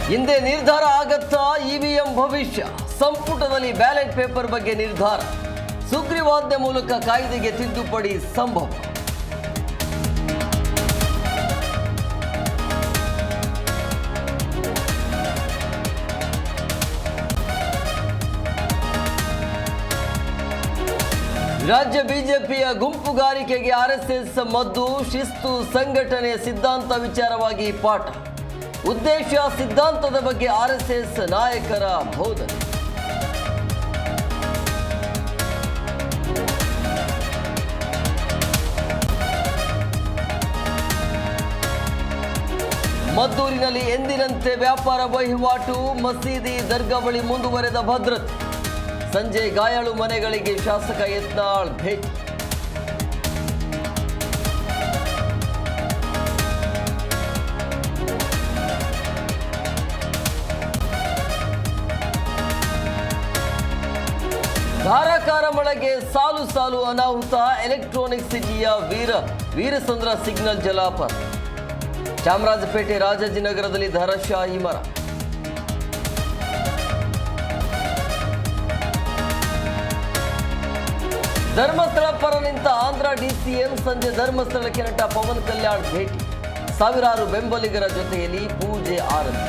ಹಿಂದೆ ನಿರ್ಧಾರ ಆಗತ್ತಾ ಇವಿಎಂ ಭವಿಷ್ಯ ಸಂಪುಟದಲ್ಲಿ ಬ್ಯಾಲೆಟ್ ಪೇಪರ್ ಬಗ್ಗೆ ನಿರ್ಧಾರ ಸುಗ್ರೀವಾಜ್ಞೆ ಮೂಲಕ ಕಾಯ್ದೆಗೆ ತಿದ್ದುಪಡಿ ಸಂಭವ ರಾಜ್ಯ ಬಿಜೆಪಿಯ ಗುಂಪುಗಾರಿಕೆಗೆ ಆರ್ಎಸ್ಎಸ್ ಮದ್ದು ಶಿಸ್ತು ಸಂಘಟನೆಯ ಸಿದ್ಧಾಂತ ವಿಚಾರವಾಗಿ ಪಾಠ ಉದ್ದೇಶ ಸಿದ್ಧಾಂತದ ಬಗ್ಗೆ ಆರ್ಎಸ್ಎಸ್ ನಾಯಕರ ಬೋಧನೆ ಮದ್ದೂರಿನಲ್ಲಿ ಎಂದಿನಂತೆ ವ್ಯಾಪಾರ ವಹಿವಾಟು ಮಸೀದಿ ದರ್ಗಾ ಬಳಿ ಮುಂದುವರೆದ ಭದ್ರತೆ ಸಂಜೆ ಗಾಯಾಳು ಮನೆಗಳಿಗೆ ಶಾಸಕ ಯತ್ನಾಳ್ ಭೇಟಿ ಧಾರಾಕಾರ ಮಳೆಗೆ ಸಾಲು ಸಾಲು ಅನಾಹುತ ಎಲೆಕ್ಟ್ರಾನಿಕ್ ಸಿಟಿಯ ವೀರಸಂದ್ರ ಸಿಗ್ನಲ್ ಜಲಾಪಾತ ಚಾಮರಾಜಪೇಟೆ ರಾಜಾಜಿನಗರದಲ್ಲಿ ಧರಶಾಹಿ ಮರ ಧರ್ಮಸ್ಥಳ ಪರ ನಿಂತ ಆಂಧ್ರ ಡಿಸಿಎಂ ಸಂಜೆ ಧರ್ಮಸ್ಥಳಕ್ಕೆ ನಟ ಪವನ್ ಕಲ್ಯಾಣ್ ಭೇಟಿ ಸಾವಿರಾರು ಬೆಂಬಲಿಗರ ಜೊತೆಯಲ್ಲಿ ಪೂಜೆ ಆರಂಭ